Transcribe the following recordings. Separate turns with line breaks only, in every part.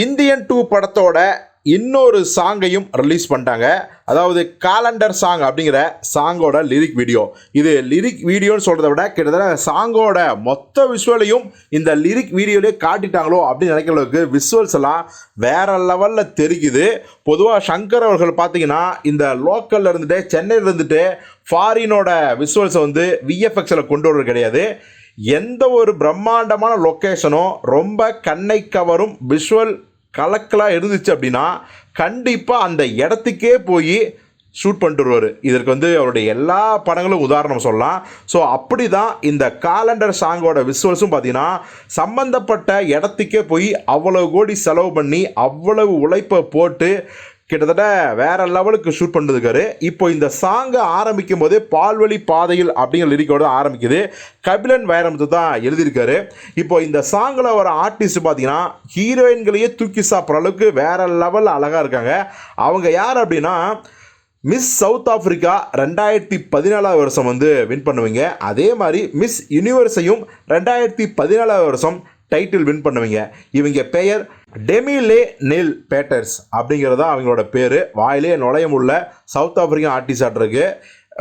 Indian 2 படத்தோட இன்னொரு சாங்கையும் release பண்ணிட்டாங்க. அதாவது காலண்டர் சாங் அப்படிங்கிற சாங்கோட லிரிக் வீடியோ. இது லிரிக் வீடியோன்னு சொல்கிறத விட கிட்டத்தட்ட சாங்கோட மொத்த விஷுவலையும் இந்த லிரிக் வீடியோலேயே காட்டிட்டாங்களோ அப்படின்னு நினைக்கிற அளவுக்கு விஷுவல்ஸ் எல்லாம் வேற லெவலில் தெரியுது. பொதுவாக சங்கர் அவர்கள் பார்த்தீங்கன்னா இந்த லோக்கலில் இருந்துட்டு சென்னையில் இருந்துட்டு ஃபாரினோட விஷுவல்ஸை வந்து விஎஃப்எக்ஸில் கொண்டு வர்றது கிடையாது. எந்த ஒரு பிரம்மாண்டமான லொக்கேஷனும் ரொம்ப கண்ணை கவரும் விஷுவல் கலக்கலாக இருந்துச்சு அப்படின்னா கண்டிப்பாக அந்த இடத்துக்கே போய் ஷூட் பண்ணிட்டு வருவார். இதற்கு வந்து அவருடைய எல்லா படங்களும் உதாரணம் சொல்லலாம். ஸோ அப்படி தான் இந்த காலண்டர் சாங்கோட விஷுவல்ஸும் பார்த்தீங்கன்னா சம்பந்தப்பட்ட இடத்துக்கே போய் அவ்வளவு கோடி செலவு பண்ணி அவ்வளவு உழைப்பை போட்டு கிட்டத்தட்ட வேற லெவலுக்கு ஷூட் பண்ணிருக்காரு. இப்போ இந்த சாங்கை ஆரம்பிக்கும் போதே பால்வழி பாதையில் அப்படிங்கிற லிரிக்கோட ஆரம்பிக்குது. கபிலன் வைரமுத்து தான் எழுதியிருக்காரு. இப்போ இந்த சாங்கில் வர ஆர்டிஸ்ட் பார்த்தீங்கன்னா ஹீரோயின்களையே தூக்கி சாப்பிட்ற அளவுக்கு வேற லெவலில் அழகாக இருக்காங்க. அவங்க யார் அப்படின்னா மிஸ் சவுத் ஆஃப்ரிக்கா 2014 வருஷம் வந்து வின் பண்ணுவீங்க. அதே மாதிரி மிஸ் யூனிவர்ஸையும் 2014 வருஷம் டைட்டில் வின் பண்ணுவீங்க. இவங்க பெயர் டெமிலே நெல் பேட்டர்ஸ் அப்படிங்கிறதா அவங்களோட பேர். வாயிலே நுழைய முடியல சவுத் ஆஃப்ரிக்கன் ஆர்டிஸ்ட் இருக்கு.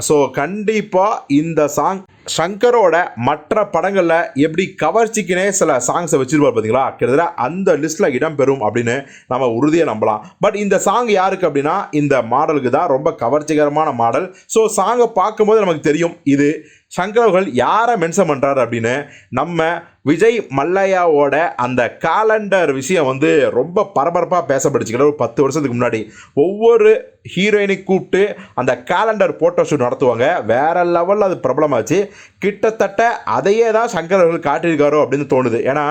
ஸோ கண்டிப்பாக இந்த சாங் சங்கரோட மற்ற படங்களில் எப்படி கவர்ச்சிக்குனே சில சாங்ஸை வச்சுருப்பார் பார்த்தீங்களா, கிட்டத்தட்ட அந்த லிஸ்ட்டில் இடம்பெறும் அப்படின்னு நம்ம உறுதியாக நம்பலாம். பட் இந்த சாங் யாருக்கு அப்படின்னா இந்த மாடலுக்கு தான், ரொம்ப கவர்ச்சிகரமான மாடல். ஸோ சாங்கை பார்க்கும்போது நமக்கு தெரியும் இது சங்கர் அவர்கள் யாரை மென்ஷன் பண்ணுறாரு அப்படின்னு. நம்ம விஜய் மல்லையாவோட அந்த காலண்டர் விஷயம் வந்து ரொம்ப பரபரப்பாக பேசப்படுச்சுக்கிட்ட ஒரு 10 வருஷத்துக்கு முன்னாடி ஒவ்வொரு ஹீரோயினை கூப்பிட்டு அந்த காலண்டர் போட்டோ ஷூட் நடத்துவாங்க. வேற லெவலில் அது பிரபலமாச்சு. கிட்டத்தட்ட அதையே தான் சங்கர் அவர்கள் காட்டியிருக்காரோ அப்படின்னு தோணுது. ஏன்னா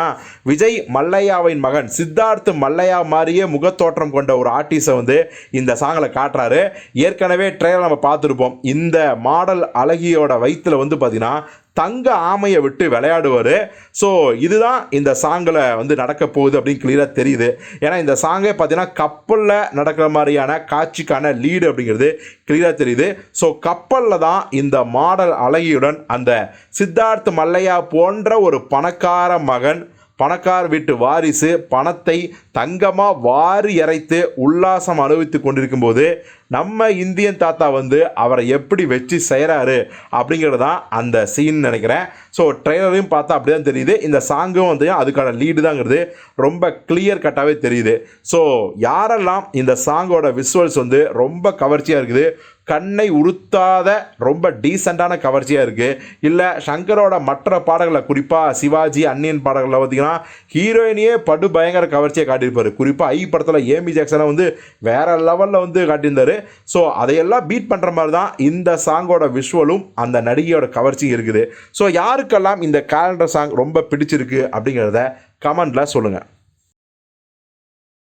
விஜய் மல்லையாவின் மகன் சித்தார்த் மல்லையா மாதிரியே முகத்தோற்றம் கொண்ட ஒரு ஆர்டிஸ்டை வந்து இந்த சாங்கில் காட்டுறாரு. ஏற்கனவே ட்ரெயிலர் நம்ம பார்த்துருப்போம். இந்த மாடல் அழகியோட வயிற்றில் வந்து பார்த்தீங்கன்னா தங்க ஆமையை விட்டு விளையாடுவார். ஸோ இதுதான் இந்த சாங்கில் வந்து நடக்க போகுது அப்படின்னு கிளியராக தெரியுது. ஏன்னா இந்த சாங்கே பார்த்தீங்கன்னா கப்பலில் நடக்கிற மாதிரியான காட்சிக்கான லீடு அப்படிங்கிறது கிளியராக தெரியுது. ஸோ கப்பலில் தான் இந்த மாடல் அழகியுடன் அந்த சித்தார்த் மல்லையா போன்ற ஒரு பணக்கார மகன், பணக்கார வீட்டு வாரிசு பணத்தை தங்கமாக வாரி இறைத்து உல்லாசம் அனுபவித்து கொண்டிருக்கும் போது நம்ம இந்தியன் தாத்தா வந்து அவரை எப்படி வச்சு செய்கிறாரு அப்படிங்கிறது தான் அந்த சீன் நினைக்கிறேன். ஸோ ட்ரெய்லரையும் பார்த்தா அப்படி தான் தெரியுது. இந்த சாங்கும் வந்து அதுக்கான லீடு தாங்கிறது ரொம்ப கிளியர் கட்டாகவே தெரியுது. ஸோ யாரெல்லாம் இந்த சாங்கோட விஷுவல்ஸ் வந்து ரொம்ப கவர்ச்சியாக இருக்குது, கண்ணை உறுத்தாத ரொம்ப டீசெண்டான கவர்ச்சியாக இருக்குது, இல்லை சங்கரோட மற்ற பாடல்களை குறிப்பாக சிவாஜி அன்னியன் பாடல்களில் பார்த்திங்கன்னா ஹீரோயினியே படு பயங்கர கவர்ச்சியை காட்டியிருப்பார். குறிப்பாக ஐ படத்தில் ஏமி ஜாக்சனை வந்து வேறு லெவலில் வந்து காட்டியிருந்தார். ஸோ அதையெல்லாம் பீட் பண்ணுற மாதிரி தான் இந்த சாங்கோட விஷுவலும் அந்த நடிகையோட கவர்ச்சியும் இருக்குது. ஸோ யாருக்கெல்லாம் இந்த காலண்டர் சாங் ரொம்ப பிடிச்சிருக்கு அப்படிங்கிறத கமெண்டில் சொல்லுங்கள்.